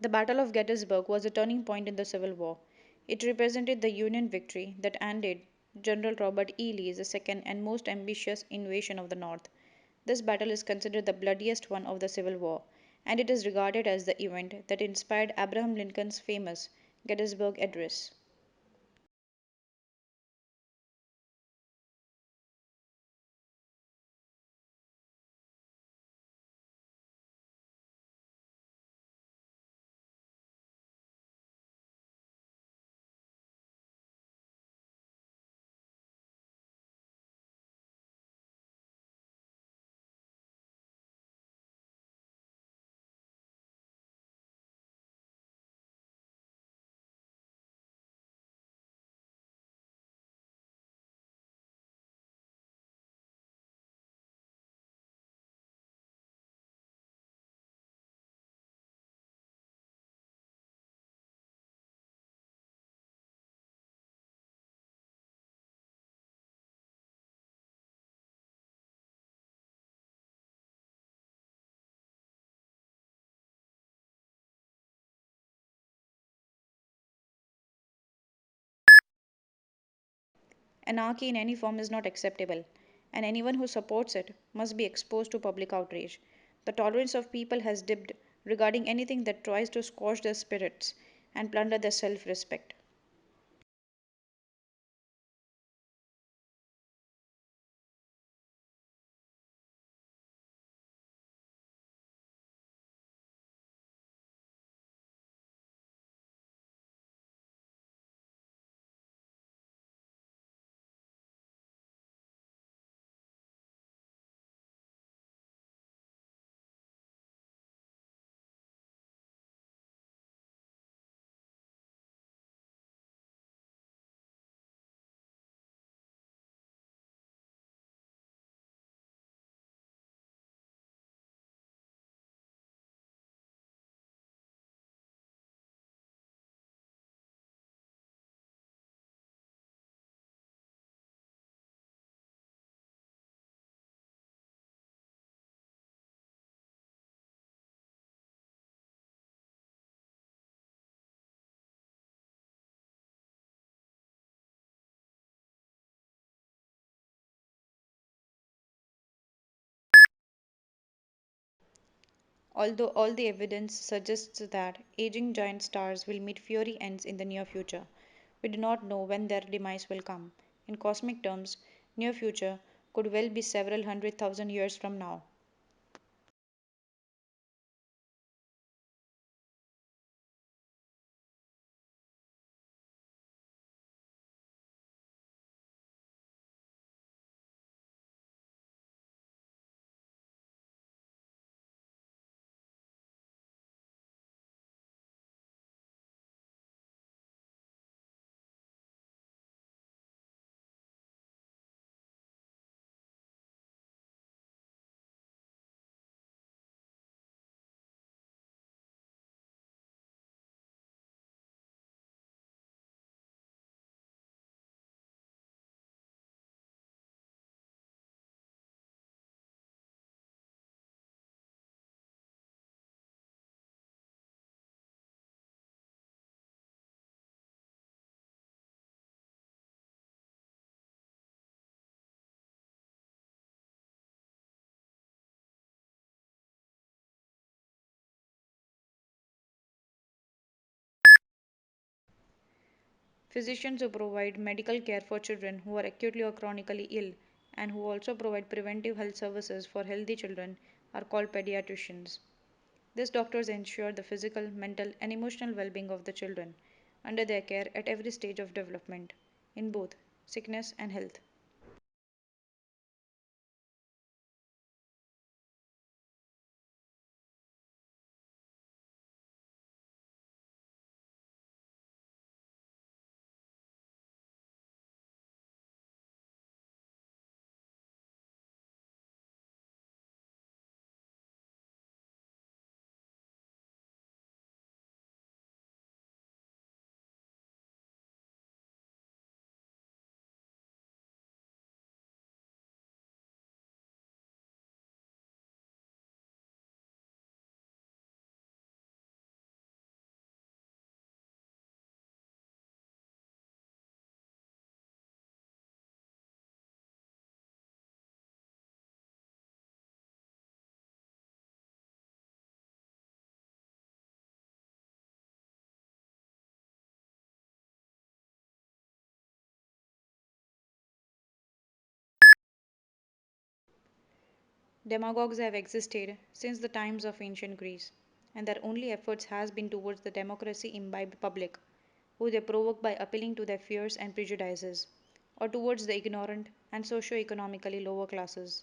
The Battle of Gettysburg was a turning point in the Civil War. It represented the Union victory that ended General Robert E. Lee's second and most ambitious invasion of the North. This battle is considered the bloodiest one of the Civil War, and it is regarded as the event that inspired Abraham Lincoln's famous Gettysburg Address. Anarchy in any form is not acceptable, and anyone who supports it must be exposed to public outrage. The tolerance of people has dipped regarding anything that tries to squash their spirits and plunder their self respect. Although all the evidence suggests that aging giant stars will meet fiery ends in the near future, we do not know when their demise will come. In cosmic terms, near future could well be several hundred thousand years from now. Physicians who provide medical care for children who are acutely or chronically ill and who also provide preventive health services for healthy children are called pediatricians. These doctors ensure the physical, mental, and emotional well being of the children under their care at every stage of development, in both sickness and health. Demagogues have existed since the times of ancient Greece, and their only efforts has been towards the democracy imbibed public, who they provoke by appealing to their fears and prejudices, or towards the ignorant and socio-economically lower classes.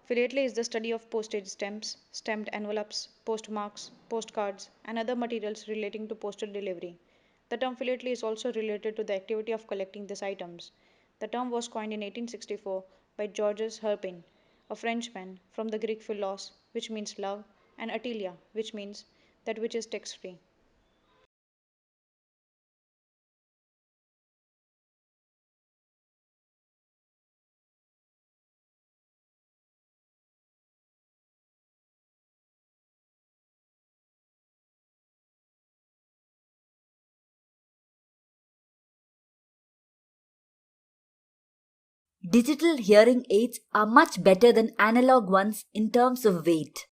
Philately is the study of postage stamps, stamped envelopes, postmarks, postcards, and other materials relating to postal delivery. The term philately is also related to the activity of collecting these items. The term was coined in 1864 by Georges Herpin, a Frenchman, from the Greek philos, which means love, and atelia, which means that which is text free. Digital hearing aids are much better than analog ones in terms of weight.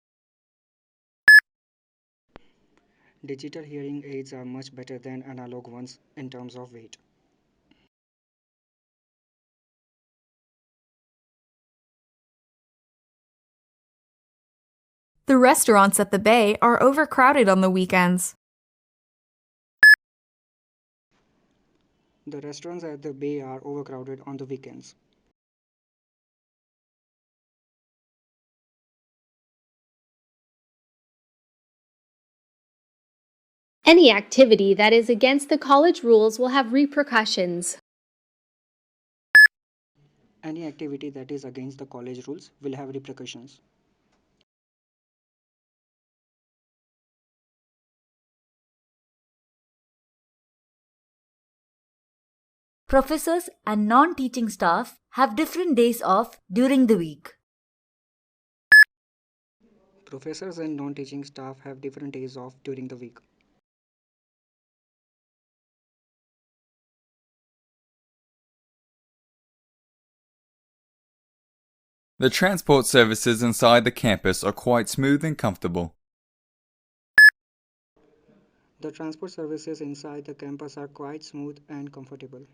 Digital hearing aids are much better than analog ones in terms of weight. The restaurants at the Bay are overcrowded on the weekends. The restaurants at the Bay are overcrowded on the weekends. Any activity that is against the college rules will have repercussions. Any activity that is against the college rules will have repercussions. Professors and non teaching staff have different days off during the week. Professors and non teaching staff have different days off during the week. The transport services inside the campus are quite smooth and comfortable. The transport services inside the campus are quite smooth and comfortable.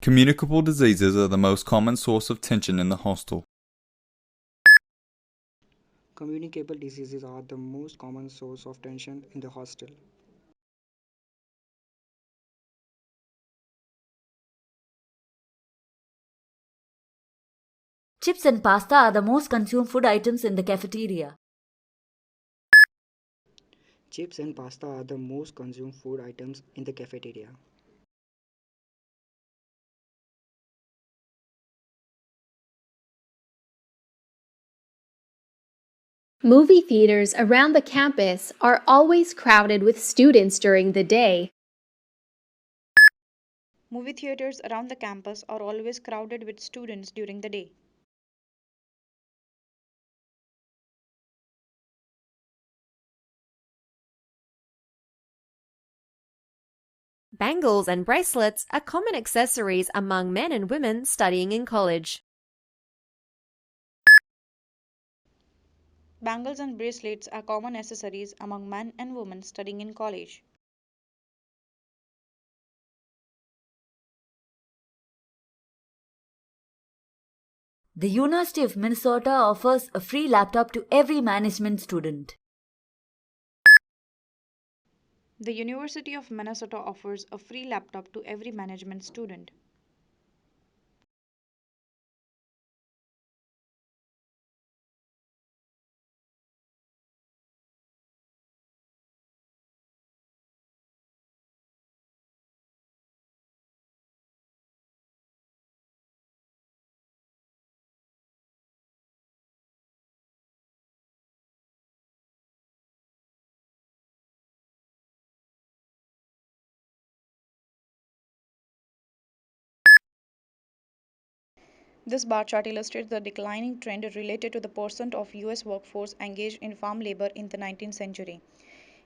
Communicable diseases are the most common source of tension in the hostel. Communicable diseases are the most common source of tension in the hostel. Chips and pasta are the most consumed food items in the cafeteria. Chips and pasta are the most consumed food items in the cafeteria. Movie theaters around the campus are always crowded with students during the day. Movie theaters around the campus are always crowded with students during the day. Bangles and bracelets are common accessories among men and women studying in college. Bangles and bracelets are common accessories among men and women studying in college. The University of Minnesota offers a free laptop to every management student. The University of Minnesota offers a free laptop to every management student. This bar chart illustrates the declining trend related to the percent of US workforce engaged in farm labor in the 19th century.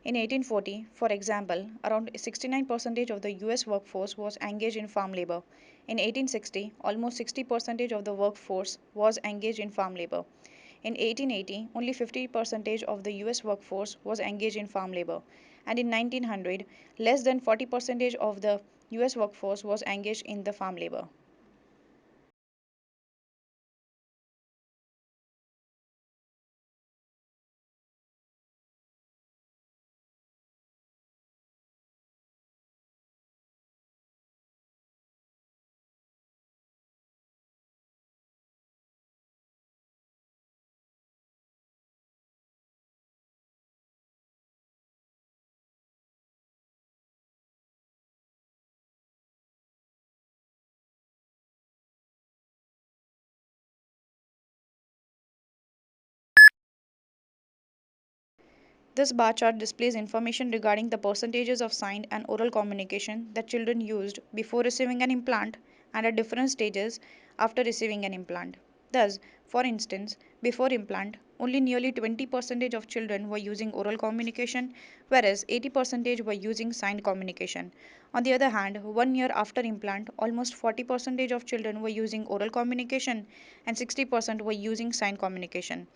In 1840, for example, around 69% of the US workforce was engaged in farm labor. In 1860, almost 60% of the workforce was engaged in farm labor. In 1880, only 50% of the US workforce was engaged in farm labor. And in 1900, less than 40% of the US workforce was engaged in the farm labor. This bar chart displays information regarding the percentages of signed and oral communication that children used before receiving an implant and at different stages after receiving an implant. Thus, for instance, before implant, only nearly 20% of children were using oral communication, whereas 80% were using signed communication. On the other hand, 1 year after implant, almost 40% of children were using oral communication and 60% were using signed communication.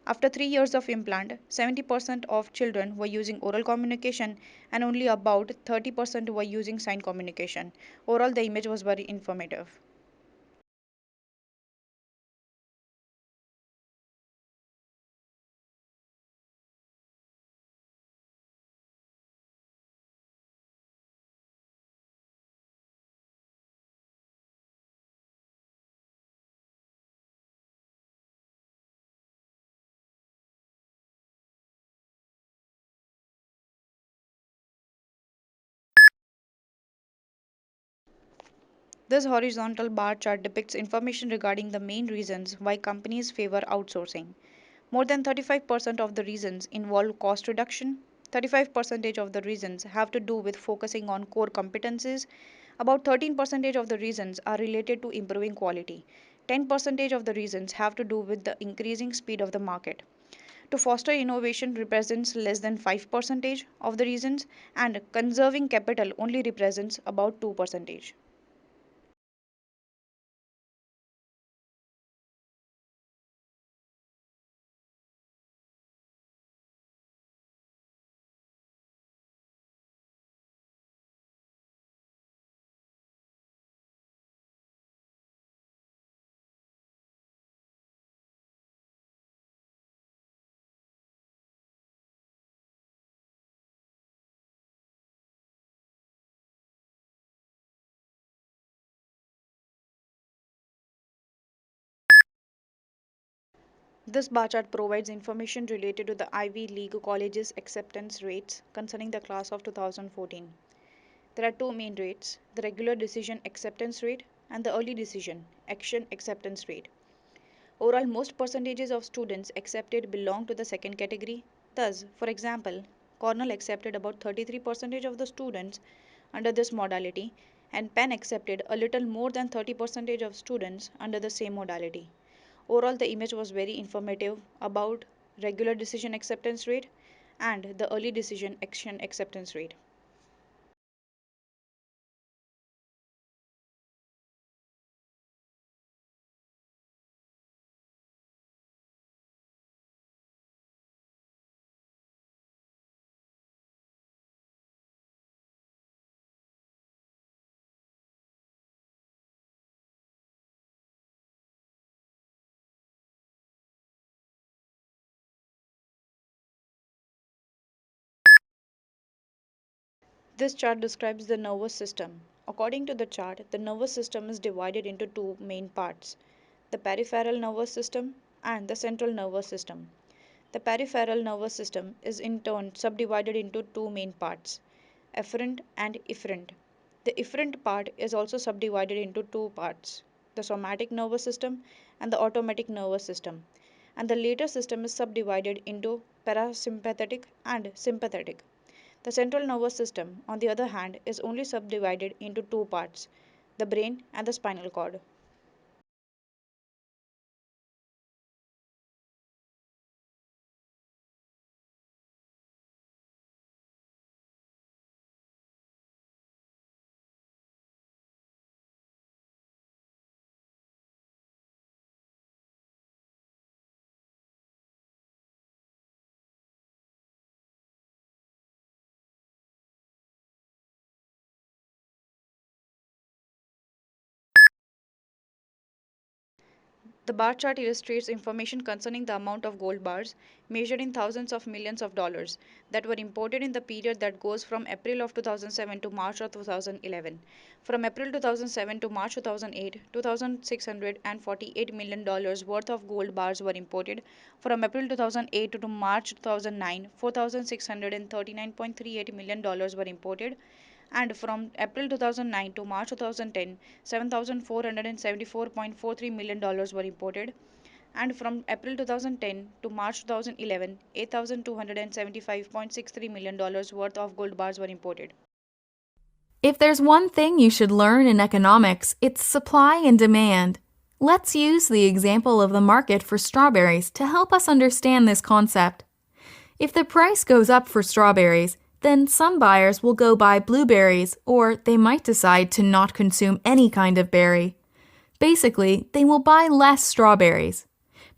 After 3 years of implant, 70% of children were using oral communication and only about 30% were using sign communication. Overall, the image was very informative. This horizontal bar chart depicts information regarding the main reasons why companies favor outsourcing. More than 35% of the reasons involve cost reduction. 35% of the reasons have to do with focusing on core competencies. About 13% of the reasons are related to improving quality. 10% of the reasons have to do with the increasing speed of the market. To foster innovation represents less than 5% of the reasons, and conserving capital only represents about 2%. This bar chart provides information related to the Ivy League colleges acceptance rates concerning the class of 2014. There are two main rates: the regular decision acceptance rate and the early decision action acceptance rate. Overall, most percentages of students accepted belong to the second category. Thus, for example, Cornell accepted about 33% of the students under this modality, and Penn accepted a little more than 30% of students under the same modality. Overall, the image was very informative about regular decision acceptance rate and the early decision action acceptance rate. This chart describes the nervous system. According to the chart, the nervous system is divided into two main parts: the peripheral nervous system and the central nervous system. The peripheral nervous system is in turn subdivided into two main parts: efferent and efferent. The efferent part is also subdivided into two parts: the somatic nervous system and the automatic nervous system. And the later system is subdivided into parasympathetic and sympathetic. The central nervous system, on the other hand, is only subdivided into two parts: the brain and the spinal cord. The bar chart illustrates information concerning the amount of gold bars, measured in thousands of millions of dollars, that were imported in the period that goes from April of 2007 to March of 2011. From April 2007 to March 2008, $2,648 million worth of gold bars were imported. From April 2008 to March 2009, $4,639.38 million were imported. And from April 2009 to March 2010, $7,474.43 million were imported. And from April 2010 to March 2011, $8,275.63 million worth of gold bars were imported. If there's one thing you should learn in economics, it's supply and demand. Let's use the example of the market for strawberries to help us understand this concept. If the price goes up for strawberries, then some buyers will go buy blueberries, or they might decide to not consume any kind of berry. Basically, they will buy less strawberries.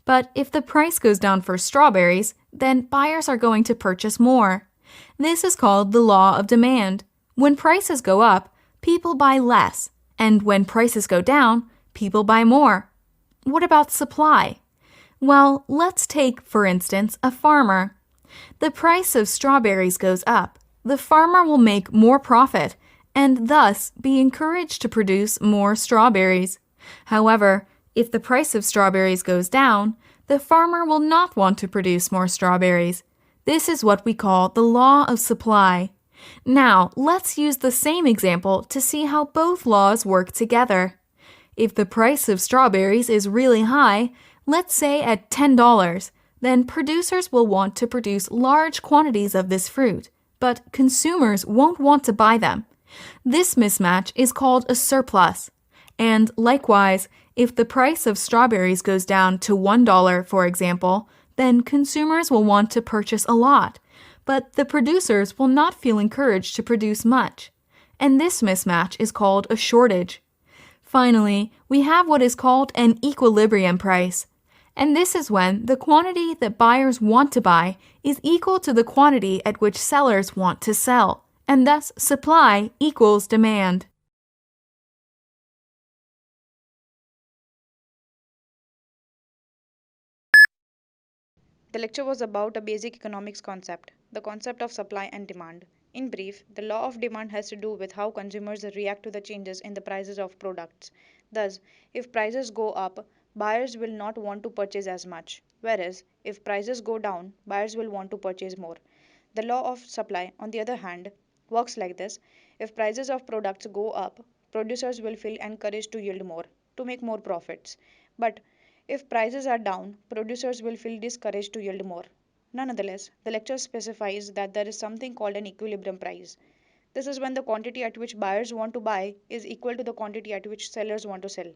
But if the price goes down for strawberries, then buyers are going to purchase more. This is called the law of demand. When prices go up, people buy less, and when prices go down, people buy more. What about supply? Well, let's take, for instance, a farmer. The price of strawberries goes up. The farmer will make more profit and thus be encouraged to produce more strawberries. However, if the price of strawberries goes down, the farmer will not want to produce more strawberries. This is what we call the law of supply. Now, let's use the same example to see how both laws work together. If the price of strawberries is really high, let's say at $10, then producers will want to produce large quantities of this fruit, but consumers won't want to buy them. This mismatch is called a surplus. And likewise, if the price of strawberries goes down to $1, for example, then consumers will want to purchase a lot, but the producers will not feel encouraged to produce much. And this mismatch is called a shortage. Finally, we have what is called an equilibrium price. And this is when the quantity that buyers want to buy is equal to the quantity at which sellers want to sell, and thus supply equals demand. The lecture was about a basic economics concept, the concept of supply and demand. In brief, the law of demand has to do with how consumers react to the changes in the prices of products. Thus, if prices go up, buyers will not want to purchase as much, whereas if prices go down, buyers will want to purchase more. The law of supply, on the other hand, works like this: if prices of products go up, producers will feel encouraged to yield more, to make more profits. But if prices are down, producers will feel discouraged to yield more. Nonetheless, the lecture specifies that there is something called an equilibrium price. This is when the quantity at which buyers want to buy is equal to the quantity at which sellers want to sell.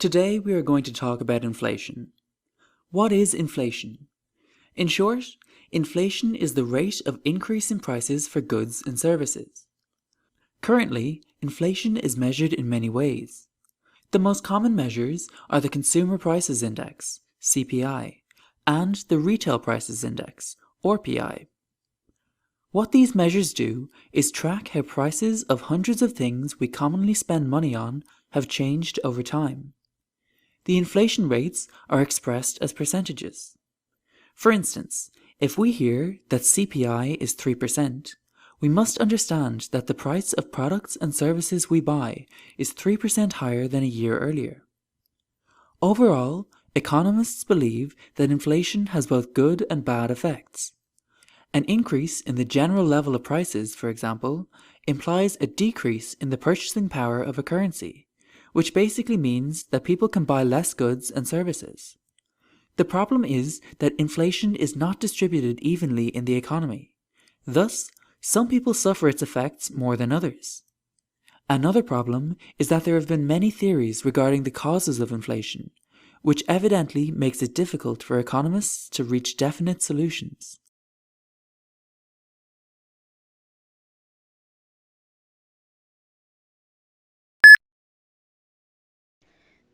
Today we are going to talk about inflation. What is inflation? In short, inflation is the rate of increase in prices for goods and services. Currently, inflation is measured in many ways. The most common measures are the Consumer Prices Index, CPI, and the Retail Prices Index, RPI. What these measures do is track how prices of hundreds of things we commonly spend money on have changed over time. The inflation rates are expressed as percentages. For instance, If we hear that CPI is 3%, we must understand that the price of products and services we buy is 3% higher than a year earlier. Overall, economists believe that inflation has both good and bad effects. An increase in the general level of prices, for example, implies a decrease in the purchasing power of a currency, which basically means that people can buy less goods and services. The problem is that inflation is not distributed evenly in the economy. Thus, some people suffer its effects more than others. Another problem is that there have been many theories regarding the causes of inflation, which evidently makes it difficult for economists to reach definite solutions.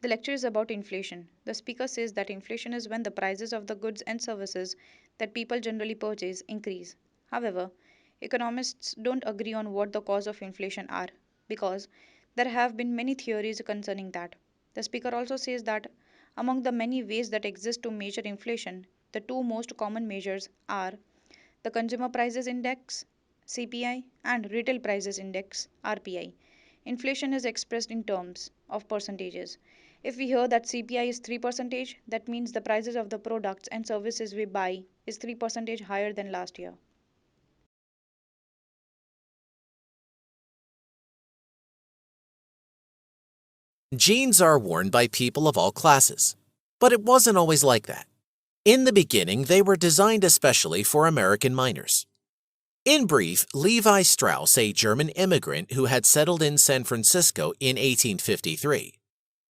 The lecture is about inflation. The speaker says that inflation is when the prices of the goods and services that people generally purchase increase. However, economists don't agree on what the cause of inflation are because there have been many theories concerning that. The speaker also says that among the many ways that exist to measure inflation, the two most common measures are the Consumer Prices Index (CPI) and Retail Prices Index (RPI). Inflation is expressed in terms of percentages. If we hear that CPI is 3%, that means the prices of the products and services we buy is 3% higher than last year. Jeans are worn by people of all classes, but it wasn't always like that. In the beginning, they were designed especially for American miners. In brief, Levi Strauss, a German immigrant who had settled in San Francisco in 1853,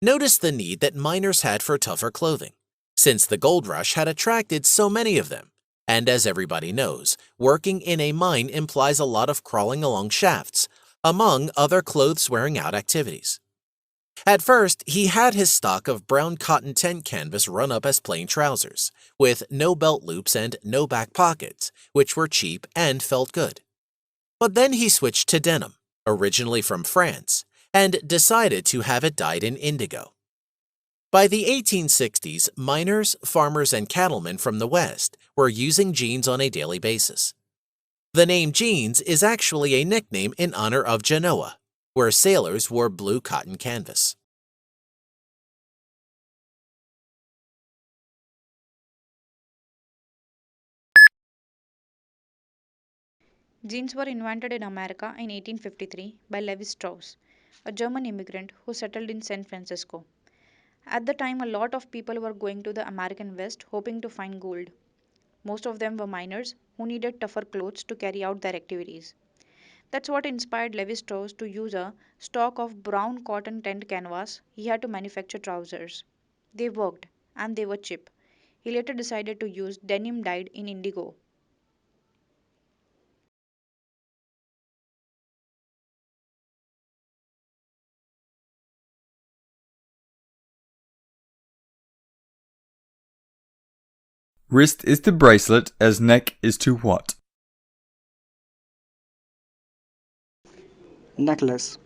noticed the need that miners had for tougher clothing, since the gold rush had attracted so many of them. And as everybody knows, working in a mine implies a lot of crawling along shafts, among other clothes-wearing-out activities. At first, he had his stock of brown cotton tent canvas run up as plain trousers, with no belt loops and no back pockets, which were cheap and felt good. But then he switched to denim, originally from France, and decided to have it dyed in indigo. By the 1860s, miners, farmers, and cattlemen from the West were using jeans on a daily basis. The name jeans is actually a nickname in honor of Genoa, where sailors wore blue cotton canvas. Jeans were invented in America in 1853 by Levi Strauss, a German immigrant who settled in San Francisco. At the time, a lot of people were going to the American West hoping to find gold. Most of them were miners who needed tougher clothes to carry out their activities. That's what inspired Levi Strauss to use a stock of brown cotton tent canvas he had to manufacture trousers. They worked, and they were cheap. He later decided to use denim dyed in indigo. Wrist is to bracelet as neck is to what? Necklace.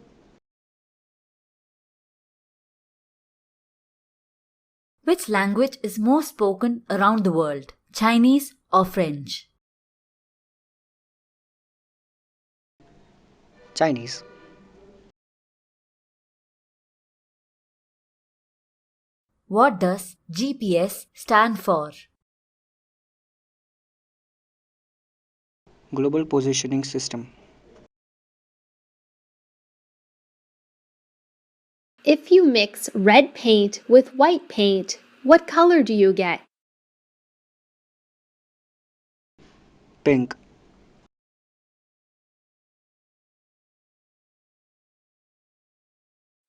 Which language is more spoken around the world, Chinese or French? Chinese. What does GPS stand for? Global Positioning System. If you mix red paint with white paint, what color do you get? Pink.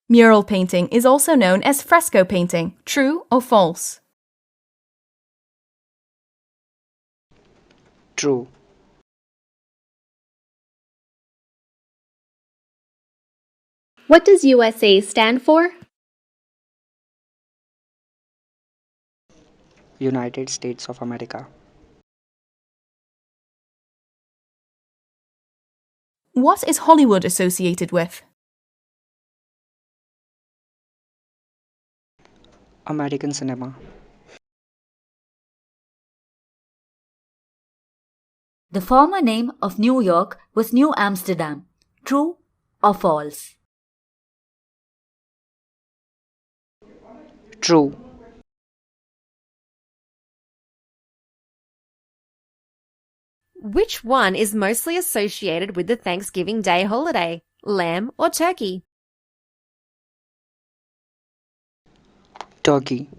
Mural painting is also known as fresco painting. True or false? True. What does USA stand for? United States of America. What is Hollywood associated with? American cinema. The former name of New York was New Amsterdam. True or false? True. Which one is mostly associated with the Thanksgiving Day holiday, lamb or turkey? Turkey.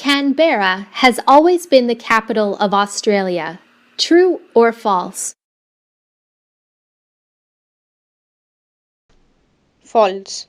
Canberra has always been the capital of Australia. True or false? False.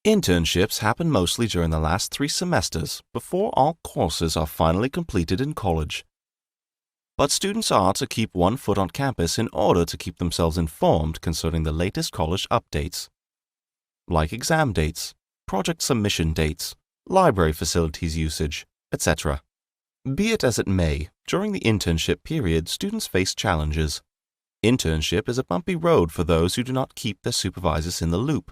Internships happen mostly during the last 3 semesters before all courses are finally completed in college. But students are to keep one foot on campus in order to keep themselves informed concerning the latest college updates, like exam dates, project submission dates, library facilities usage, etc. Be it as it may, during the internship period, students face challenges. Internship is a bumpy road for those who do not keep their supervisors in the loop.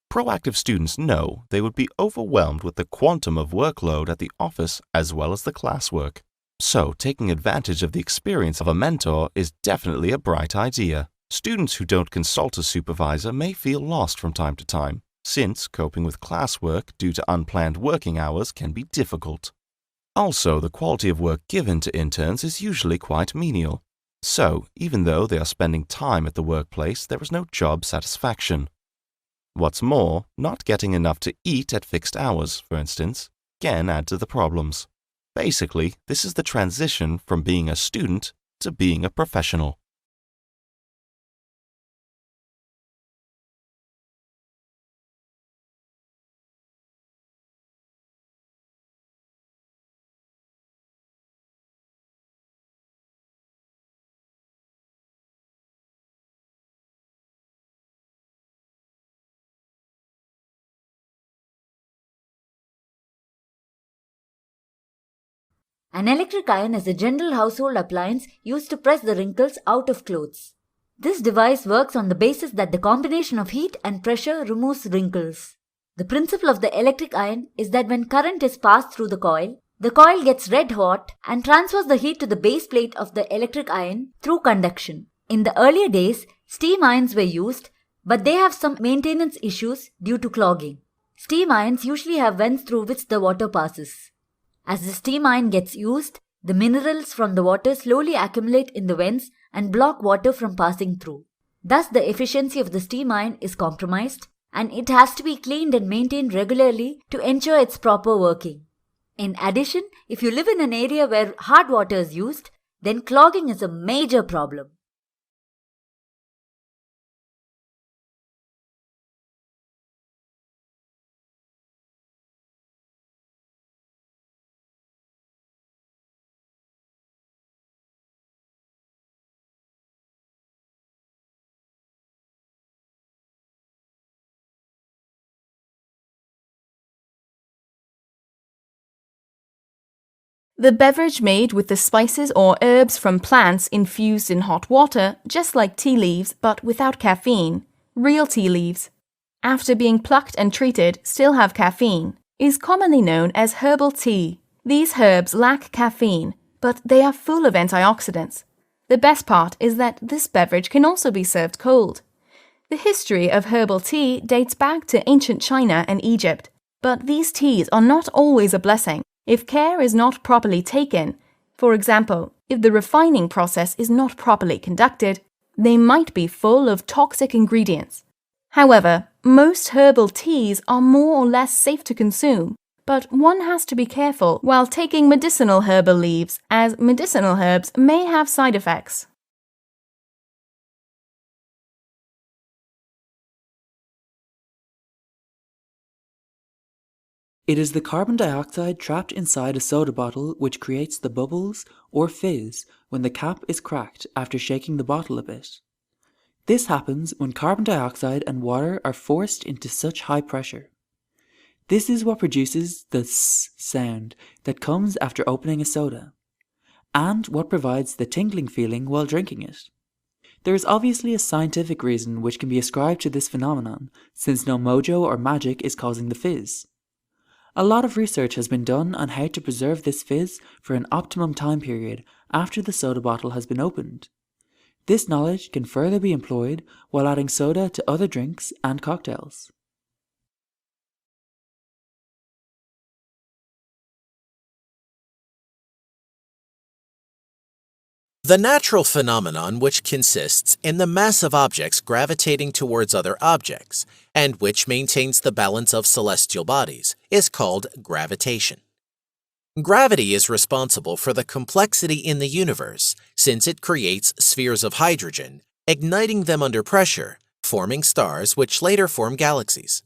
Proactive students know they would be overwhelmed with the quantum of workload at the office as well as the classwork. So, taking advantage of the experience of a mentor is definitely a bright idea. Students who don't consult a supervisor may feel lost from time to time, since coping with classwork due to unplanned working hours can be difficult. Also, the quality of work given to interns is usually quite menial. So, even though they are spending time at the workplace, there is no job satisfaction. What's more, not getting enough to eat at fixed hours, for instance, can add to the problems. Basically, this is the transition from being a student to being a professional. An electric iron is a general household appliance used to press the wrinkles out of clothes. This device works on the basis that the combination of heat and pressure removes wrinkles. The principle of the electric iron is that when current is passed through the coil gets red hot and transfers the heat to the base plate of the electric iron through conduction. In the earlier days, steam irons were used, but they have some maintenance issues due to clogging. Steam irons usually have vents through which the water passes. As the steam iron gets used, the minerals from the water slowly accumulate in the vents and block water from passing through. Thus, the efficiency of the steam iron is compromised, and it has to be cleaned and maintained regularly to ensure its proper working. In addition, if you live in an area where hard water is used, then clogging is a major problem. The beverage made with the spices or herbs from plants infused in hot water, just like tea leaves but without caffeine, real tea leaves, after being plucked and treated still have caffeine, is commonly known as herbal tea. These herbs lack caffeine, but they are full of antioxidants. The best part is that this beverage can also be served cold. The history of herbal tea dates back to ancient China and Egypt, but these teas are not always a blessing if care is not properly taken. For example, if the refining process is not properly conducted, they might be full of toxic ingredients. However, most herbal teas are more or less safe to consume, but one has to be careful while taking medicinal herbal leaves, as medicinal herbs may have side effects. It is the carbon dioxide trapped inside a soda bottle which creates the bubbles or fizz when the cap is cracked after shaking the bottle a bit. This happens when carbon dioxide and water are forced into such high pressure. This is what produces the s sound that comes after opening a soda, and what provides the tingling feeling while drinking it. There is obviously a scientific reason which can be ascribed to this phenomenon, since no mojo or magic is causing the fizz. A lot of research has been done on how to preserve this fizz for an optimum time period after the soda bottle has been opened. This knowledge can further be employed while adding soda to other drinks and cocktails. The natural phenomenon which consists in the mass of objects gravitating towards other objects, and which maintains the balance of celestial bodies, is called gravitation. Gravity is responsible for the complexity in the universe, since it creates spheres of hydrogen, igniting them under pressure, forming stars which later form galaxies.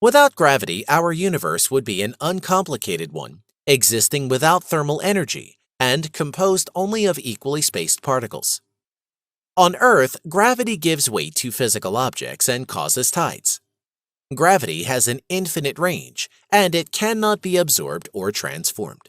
Without gravity, our universe would be an uncomplicated one, existing without thermal energy and composed only of equally spaced particles. On Earth, gravity gives weight to physical objects and causes tides. Gravity has an infinite range, and it cannot be absorbed or transformed.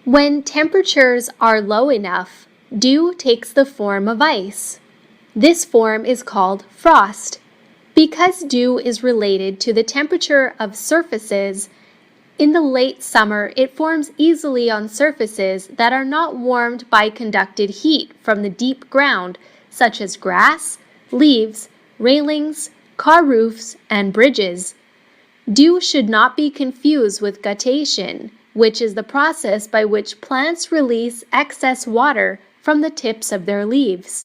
When temperatures are low enough, dew takes the form of ice. This form is called frost. Because dew is related to the temperature of surfaces, in the late summer it forms easily on surfaces that are not warmed by conducted heat from the deep ground, such as grass, leaves, railings, car roofs, and bridges. Dew should not be confused with guttation, which is the process by which plants release excess water from the tips of their leaves.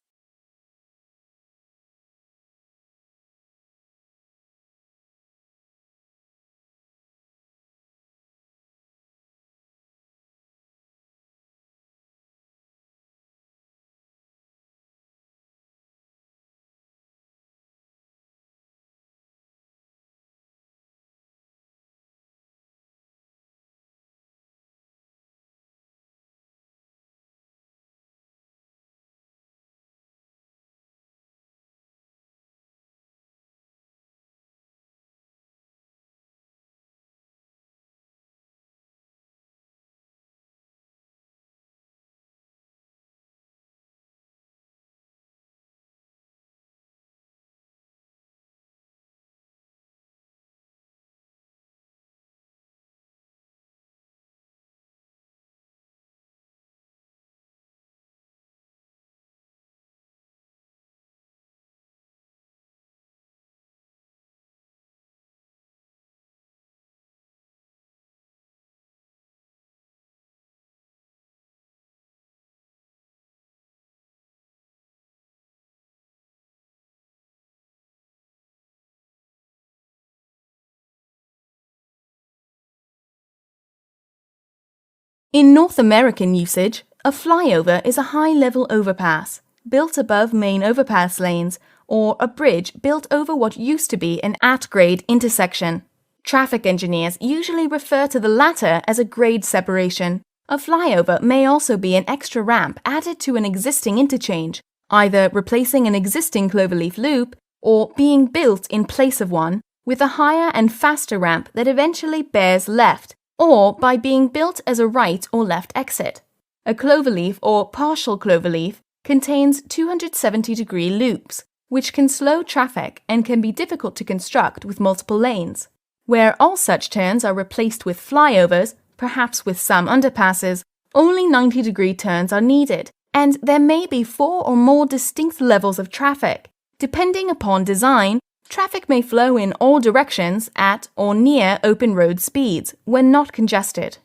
In North American usage, a flyover is a high-level overpass built above main overpass lanes or a bridge built over what used to be an at-grade intersection. Traffic engineers usually refer to the latter as a grade separation. A flyover may also be an extra ramp added to an existing interchange, either replacing an existing cloverleaf loop or being built in place of one, with a higher and faster ramp that eventually bears left, or by being built as a right or left exit. A cloverleaf or partial cloverleaf contains 270-degree loops, which can slow traffic and can be difficult to construct with multiple lanes. Where all such turns are replaced with flyovers, perhaps with some underpasses, only 90-degree turns are needed, and there may be 4 or more distinct levels of traffic. Depending upon design, traffic may flow in all directions at or near open road speeds when not congested.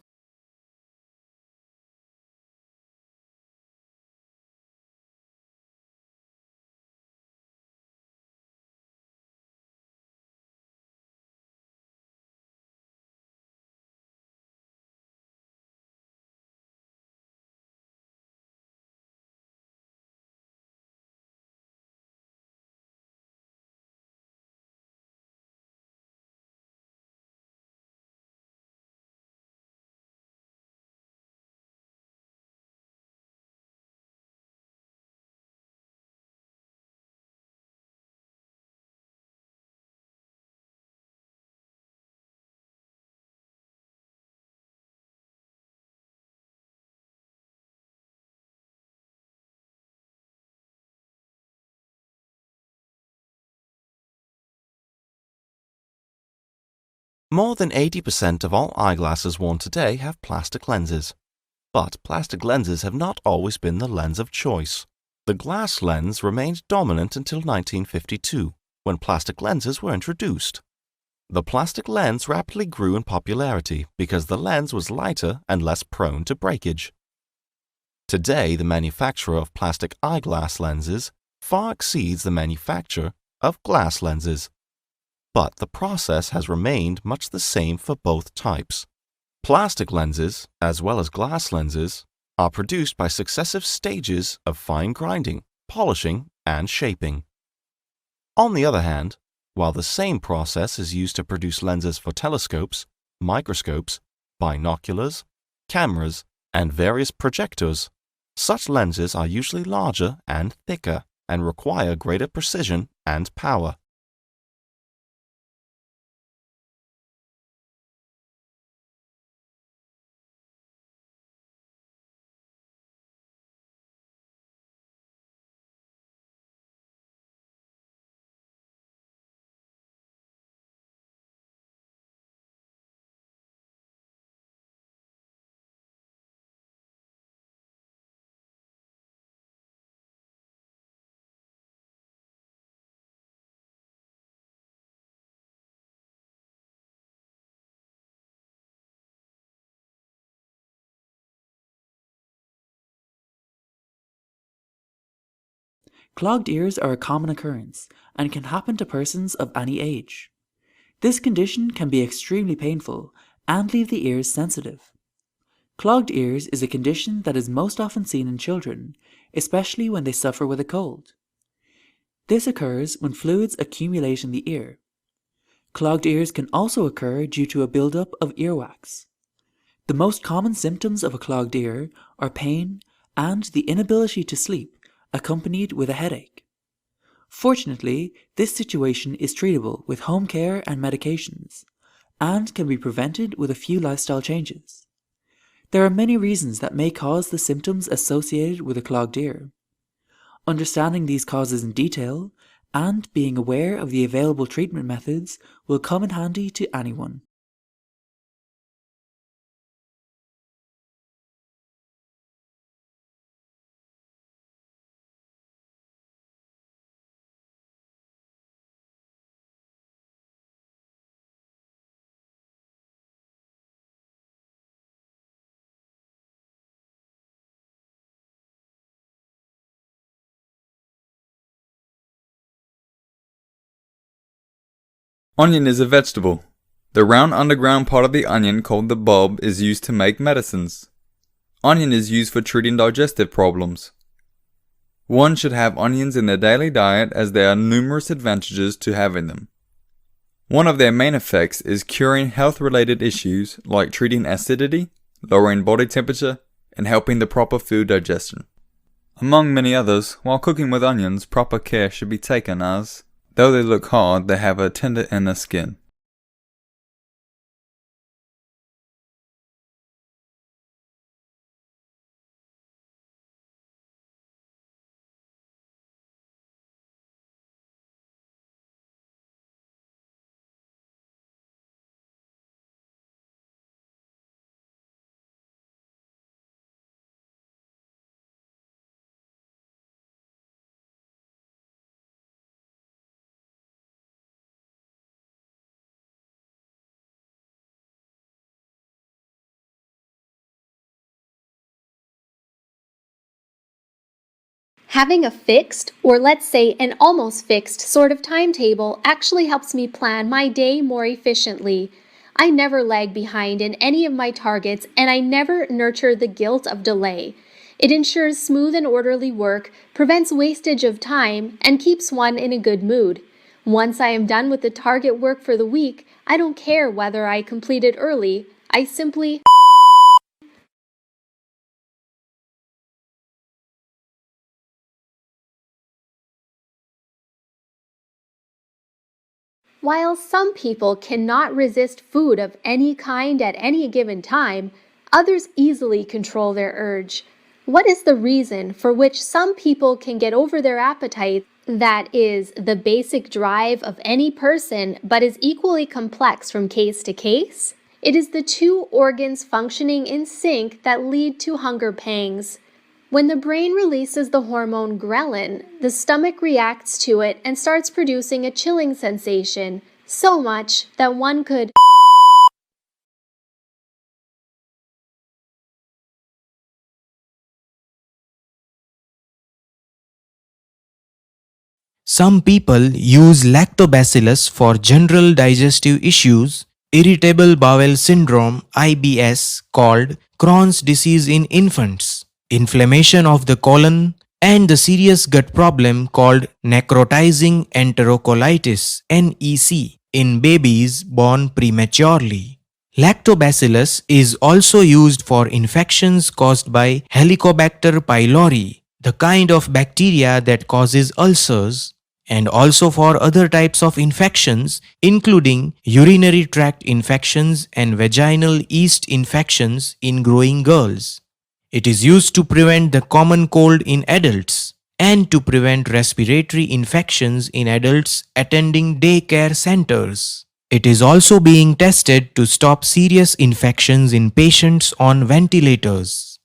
More than 80% of all eyeglasses worn today have plastic lenses. But plastic lenses have not always been the lens of choice. The glass lens remained dominant until 1952, when plastic lenses were introduced. The plastic lens rapidly grew in popularity because the lens was lighter and less prone to breakage. Today, the manufacturer of plastic eyeglass lenses far exceeds the manufacturer of glass lenses. But the process has remained much the same for both types. Plastic lenses, as well as glass lenses, are produced by successive stages of fine grinding, polishing, and shaping. On the other hand, while the same process is used to produce lenses for telescopes, microscopes, binoculars, cameras, and various projectors, such lenses are usually larger and thicker and require greater precision and power. Clogged ears are a common occurrence and can happen to persons of any age. This condition can be extremely painful and leave the ears sensitive. Clogged ears is a condition that is most often seen in children, especially when they suffer with a cold. This occurs when fluids accumulate in the ear. Clogged ears can also occur due to a buildup of earwax. The most common symptoms of a clogged ear are pain and the inability to sleep, accompanied with a headache. Fortunately, this situation is treatable with home care and medications, and can be prevented with a few lifestyle changes. There are many reasons that may cause the symptoms associated with a clogged ear. Understanding these causes in detail and being aware of the available treatment methods will come in handy to anyone. Onion is a vegetable. The round underground part of the onion called the bulb is used to make medicines. Onion is used for treating digestive problems. One should have onions in their daily diet as there are numerous advantages to having them. One of their main effects is curing health-related issues like treating acidity, lowering body temperature, and helping the proper food digestion. Among many others, while cooking with onions, proper care should be taken as, though they look hard, they have a tender inner skin. Having a fixed, or let's say an almost fixed, sort of timetable actually helps me plan my day more efficiently. I never lag behind in any of my targets, and I never nurture the guilt of delay. It ensures smooth and orderly work, prevents wastage of time, and keeps one in a good mood. Once I am done with the target work for the week, I don't care whether I complete it early. I simply While some people cannot resist food of any kind at any given time, others easily control their urge. What is the reason for which some people can get over their appetite that is the basic drive of any person but is equally complex from case to case? It is the two organs functioning in sync that lead to hunger pangs. When the brain releases the hormone ghrelin, the stomach reacts to it and starts producing a chilling sensation, so much that one could Some people use lactobacillus for general digestive issues, irritable bowel syndrome IBS called Crohn's disease in infants, inflammation of the colon, and the serious gut problem called necrotizing enterocolitis NEC in babies born prematurely. Lactobacillus is also used for infections caused by Helicobacter pylori, the kind of bacteria that causes ulcers, and also for other types of infections, including urinary tract infections and vaginal yeast infections in growing girls. It is used to prevent the common cold in adults and to prevent respiratory infections in adults attending daycare centers. It is also being tested to stop serious infections in patients on ventilators.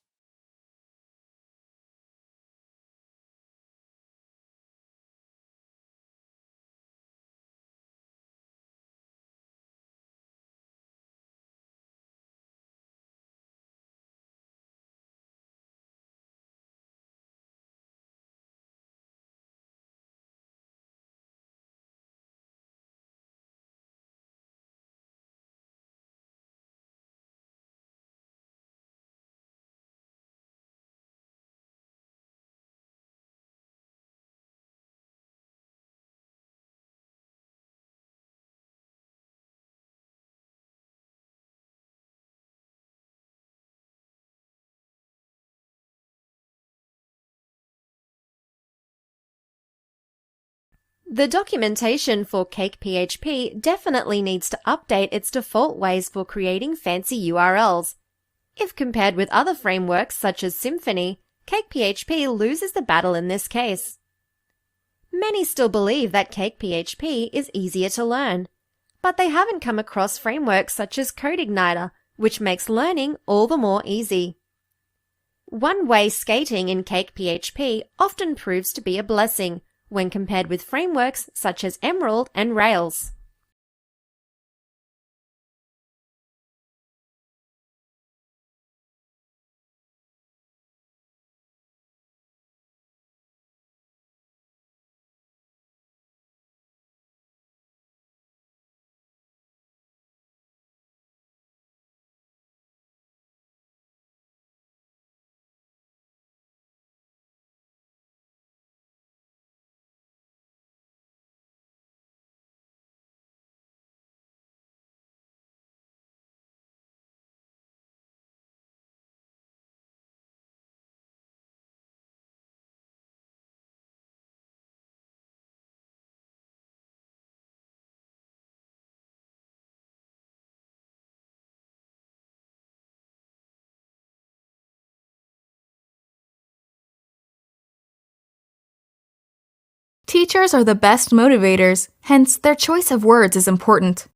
The documentation for Cake PHP definitely needs to update its default ways for creating fancy URLs. If compared with other frameworks such as Symfony, Cake PHP loses the battle in this case. Many still believe that Cake PHP is easier to learn, but they haven't come across frameworks such as CodeIgniter, which makes learning all the more easy. One-way skating in Cake PHP often proves to be a blessing when compared with frameworks such as Emerald and Rails. Teachers are the best motivators, hence their choice of words is important.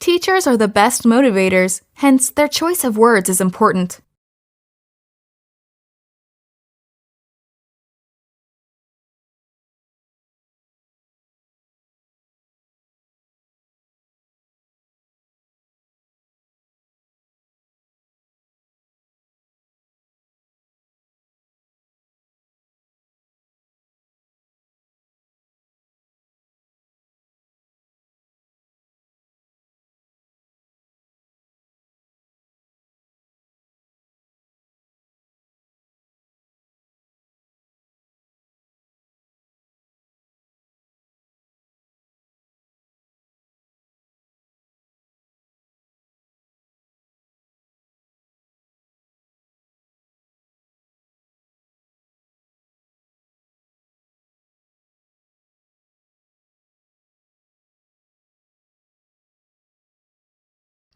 Teachers are the best motivators, hence their choice of words is important.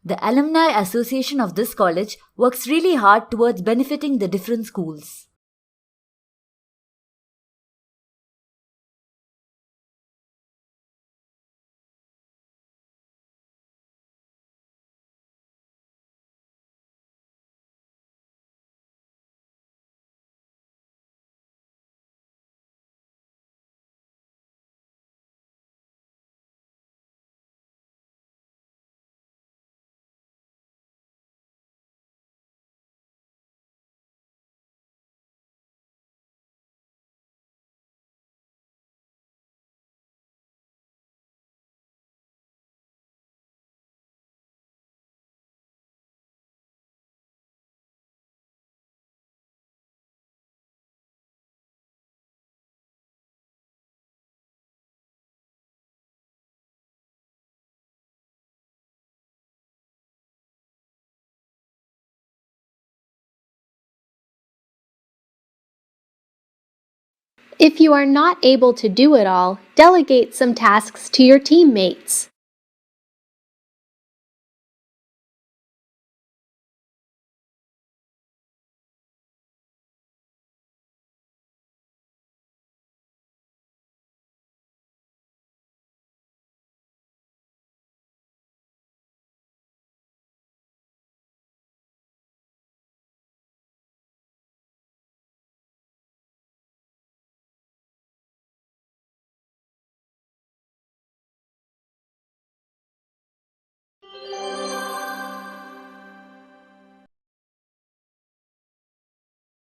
The Alumni Association of this college works really hard towards benefiting the different schools. If you are not able to do it all, delegate some tasks to your teammates.